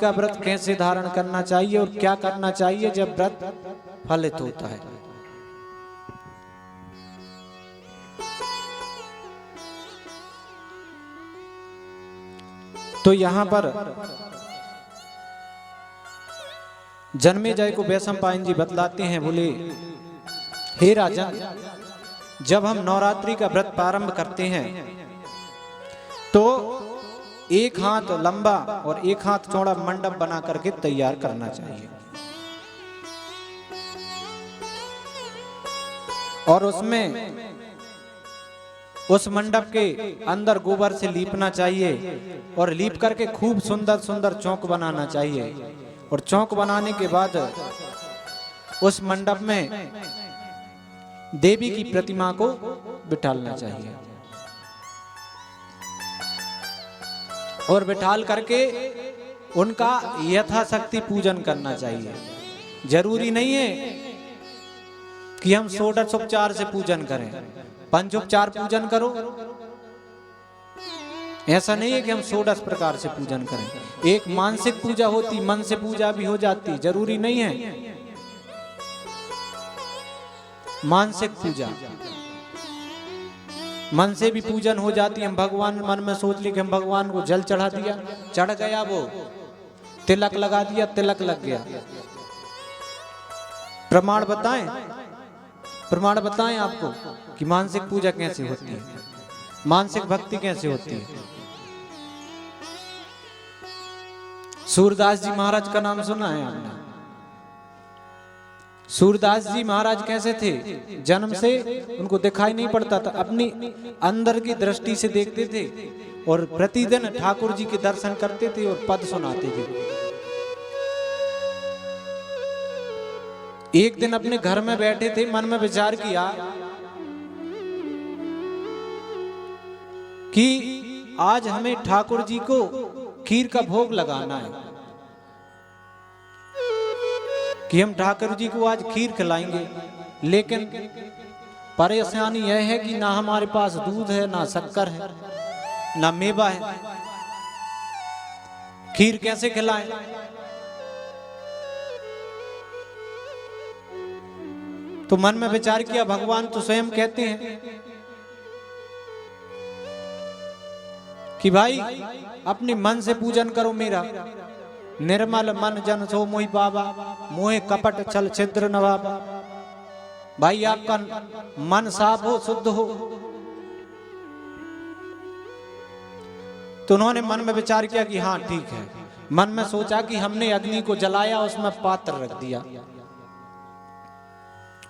का व्रत कैसे धारण करना चाहिए और क्या करना चाहिए जब व्रत फलित होता है। तो यहां पर जन्मेजय को वैशंपायन जी बतलाते हैं, बोले हे राजन, जब हम नवरात्रि का व्रत प्रारंभ करते हैं तो एक हाथ लंबा और एक हाथ चौड़ा मंडप बना करके तैयार करना चाहिए और उसमें उस मंडप के अंदर गोबर से लीपना चाहिए और लीप करके खूब सुंदर सुंदर चौक बनाना चाहिए और चौक बनाने के बाद उस मंडप में देवी की प्रतिमा को बिठालना चाहिए और बिठाल करके उनका यथाशक्ति पूजन करना चाहिए। जरूरी नहीं है कि हम षोडशोपचार से पूजन करें, पंचोपचार पूजन करो। ऐसा नहीं है कि हम 16 प्रकार से पूजन करें। एक मानसिक पूजा होती, मन से पूजा भी हो जाती, जरूरी नहीं है मानसिक पूजा, मन से भी पूजन हो जाती। हम भगवान मन में सोच ली कि हम भगवान को जल चढ़ा दिया, चढ़ गया, वो तिलक लगा दिया, तिलक लग गया। प्रमाण बताएं, प्रमाण बताएं आपको कि मानसिक पूजा कैसे होती है, मानसिक भक्ति कैसे होती है। सूरदास जी महाराज का नाम सुना है आपने? सूरदास जी महाराज कैसे थे? जन्म से उनको दिखाई नहीं पड़ता था, अपनी अंदर की दृष्टि से देखते थे और प्रतिदिन ठाकुर जी के दर्शन करते थे और पद सुनाते थे। एक दिन अपने घर में बैठे थे, मन में विचार किया कि आज हमें ठाकुर जी को खीर का भोग लगाना है, कि हम ठाकुर जी को आज खीर खिलाएंगे। लेकिन परेशानी यह है कि ना हमारे पास दूध है, ना शक्कर है, ना मेवा है, खीर कैसे खिलाएं? तो मन में विचार किया, भगवान तो स्वयं कहते हैं कि भाई अपने मन से पूजन करो मेरा। निर्मल मन जन सो मोहि पावा, मोहे कपट छल छिद्र नवाबा। भाई आपका मन साफ हो, शुद्ध हो। तो उन्होंने मन में विचार किया कि हाँ ठीक है। मन में सोचा कि हमने अग्नि को जलाया, उसमें पात्र रख दिया,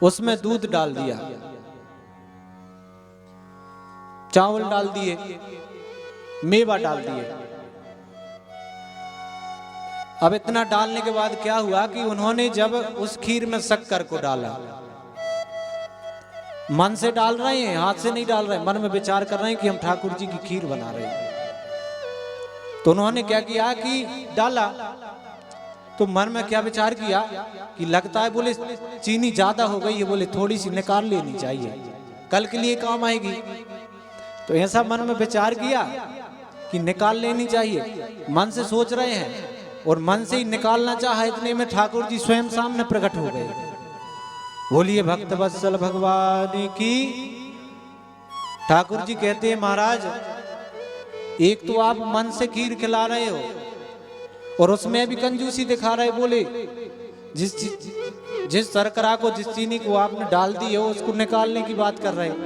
उसमें दूध डाल दिया, चावल डाल दिए, मेवा डाल दिए। अब इतना डालने के बाद क्या हुआ कि उन्होंने जब उस खीर में शक्कर को डाला, मन से डाल रहे हैं, हाथ से नहीं डाल रहे, मन में विचार कर रहे हैं कि हम ठाकुर जी की खीर बना रहे हैं। तो उन्होंने क्या किया कि डाला, तो मन में क्या विचार किया कि लगता है, बोले चीनी ज्यादा हो गई है, बोले थोड़ी सी निकाल लेनी चाहिए, कल के लिए काम आएगी। तो ऐसा मन में विचार किया कि निकाल लेनी चाहिए, मन से सोच रहे हैं और मन से ही निकालना चाहा। इतने में ठाकुर जी स्वयं सामने प्रकट हो गए। बोलिए भक्त वत्सल भगवान की। ठाकुर जी कहते हैं, महाराज एक तो आप मन से खीर खिला रहे हो और उसमें भी कंजूसी दिखा रहे। बोले जिस शर्करा को, जिस चीनी को आपने डाल दी है उसको निकालने की बात कर रहे हो।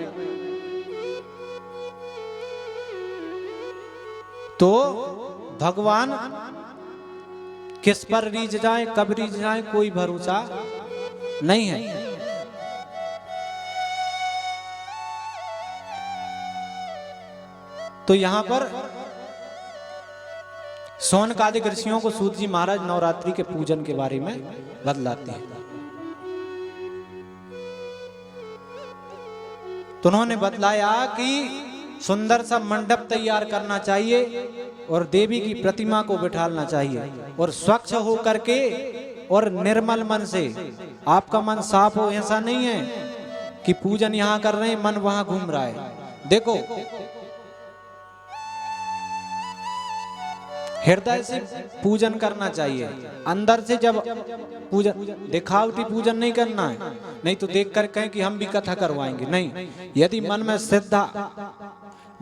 तो भगवान किस पर रीझ जाए, कब रीझ जाए, कोई भरोसा नहीं है। तो यहां पर शौनकादिक ऋषियों को सूत जी महाराज नवरात्रि के पूजन के बारे में बतलाते हैं। तो उन्होंने बतलाया कि सुंदर सा मंडप तैयार करना चाहिए और देवी की प्रतिमा को बिठालना चाहिए और स्वच्छ हो करके और निर्मल मन से। आपका मन साफ हो, ऐसा नहीं है कि पूजन यहां कर रहे हैं, मन वहां घूम रहा है। देखो हृदय से पूजन करना चाहिए। अंदर से जब पूजन, दिखावटी पूजन नहीं करना है, नहीं तो देख कर कहें कि हम भी कथा करवाएंगे, नहीं। यदि मन में श्रद्धा,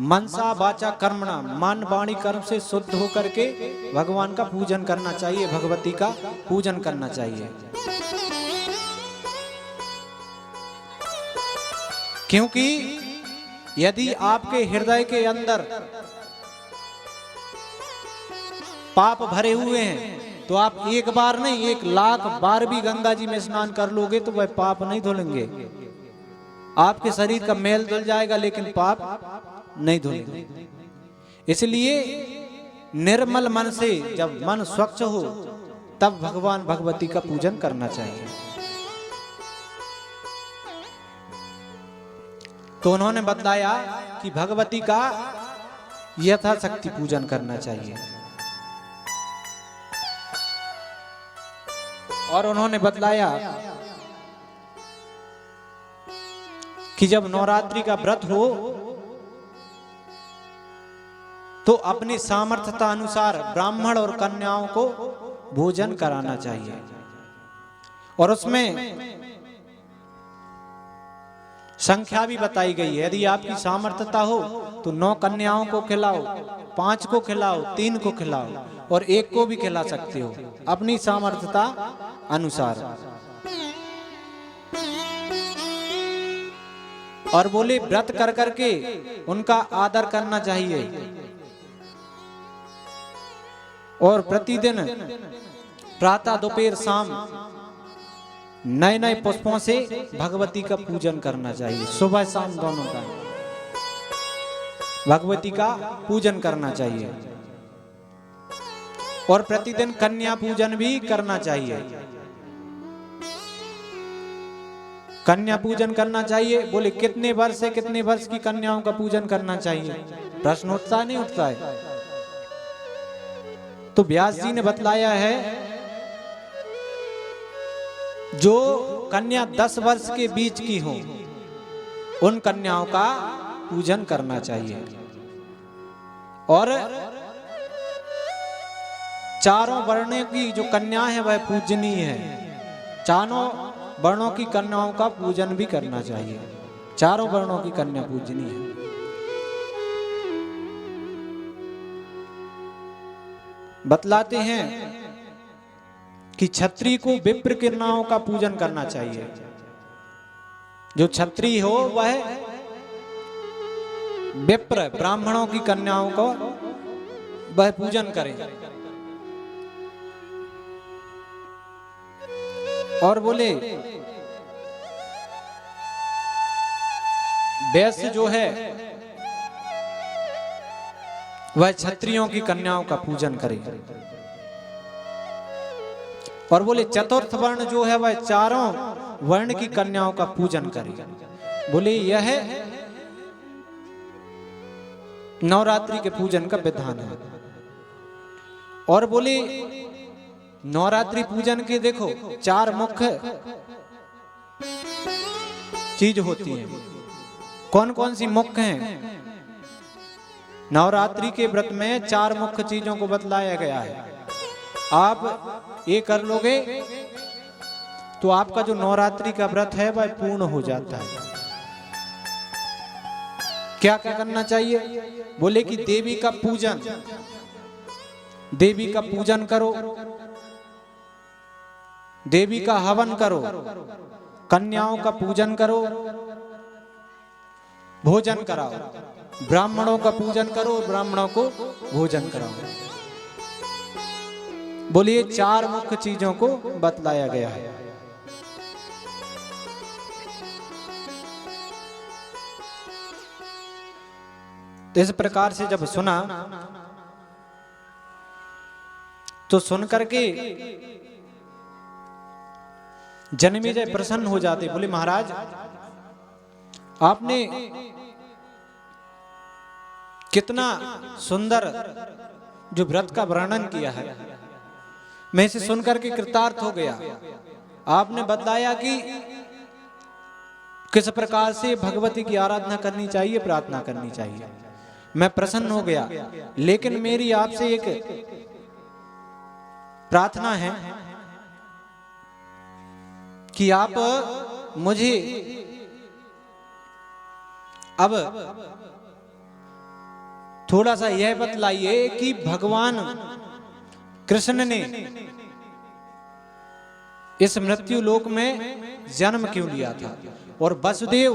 मनसा वाचा कर्मणा, मन वाणी कर्म से शुद्ध होकर के भगवान का पूजन करना चाहिए, भगवती का पूजन करना चाहिए। क्योंकि यदि आपके हृदय के अंदर पाप भरे हुए हैं तो आप एक बार नहीं 1,00,000 बार भी गंगा जी में स्नान कर लोगे तो वह पाप नहीं धुलेंगे। आपके शरीर का मैल धुल जाएगा लेकिन पाप नहीं धुलेंगे। इसलिए निर्मल मन से, जब मन स्वच्छ हो, तब भगवान भगवती का पूजन करना चाहिए। तो उन्होंने बताया कि भगवती का यथाशक्ति पूजन करना चाहिए। और उन्होंने बतलाया कि जब नवरात्रि का व्रत हो तो अपनी सामर्थ्यता अनुसार ब्राह्मण और कन्याओं को भोजन कराना चाहिए। और उसमें संख्या भी बताई गई है। यदि आपकी सामर्थ्यता हो तो 9 कन्याओं को खिलाओ, 5 को खिलाओ, 3 को खिलाओ और 1 को भी खिला सकते हो अपनी सामर्थ्यता अनुसार। और बोले व्रत कर करके उनका आदर करना चाहिए और प्रतिदिन प्रातः दोपहर शाम नए नए पुष्पों से भगवती का पूजन करना चाहिए। सुबह शाम दोनों का भगवती का पूजन करना चाहिए। और प्रतिदिन कन्या पूजन भी करना चाहिए। कन्या पूजन करना चाहिए। बोले कितने वर्ष से कितने वर्ष की कन्याओं का पूजन करना चाहिए? प्रश्न उठता नहीं उठता है? तो व्यास जी ने बतलाया है जो कन्या 10 वर्ष के बीच की हो उन कन्याओं का पूजन करना चाहिए। और चारों वर्णों की जो कन्या है वह पूजनीय है। चारों वर्णों की कन्याओं का पूजन भी करना चाहिए। चारों वर्णों की कन्या पूजनीय है। बतलाते हैं कि क्षत्रिय को विप्र कन्याओं का पूजन करना चाहिए। जो क्षत्रिय हो वह विप्र ब्राह्मणों की कन्याओं को वह पूजन करे। और बोले वैश्य जो है वह क्षत्रियों की कन्याओं का पूजन करे। और बोले चतुर्थ वर्ण जो है वह चारों वर्ण की कन्याओं का पूजन करे। बोले यह नवरात्रि के पूजन का विधान है। और बोले नवरात्रि पूजन के देखो 4 मुख्य चीज होती हैं। कौन कौन सी मुख्य हैं? नवरात्रि के व्रत में 4 मुख्य चीजों को बतलाया गया है। आप ये कर लोगे तो आपका जो नवरात्रि का व्रत है वह पूर्ण हो जाता है। क्या क्या करना चाहिए? बोले कि देवी का पूजन, देवी का पूजन करो, देवी का हवन करो, कन्याओं का पूजन करो, भोजन कराओ, ब्राह्मणों का पूजन करो, ब्राह्मणों को भोजन कराओ। बोलिए 4 मुख्य चीजों को बतलाया गया है। तो इस प्रकार से जब सुना तो सुन करके जन्मेजय प्रसन्न हो जाते। बोले महाराज आपने कितना सुंदर जो व्रत का वर्णन किया है, मैं इसे सुनकर के कृतार्थ हो गया। आपने बताया कि किस प्रकार से भगवती की आराधना करनी चाहिए, प्रार्थना करनी चाहिए। मैं प्रसन्न हो गया। लेकिन मेरी आपसे एक प्रार्थना है कि आप मुझे अब थोड़ा सा यह बतलाइए कि भगवान कृष्ण ने इस मृत्यु लोक में जन्म क्यों लिया था और वसुदेव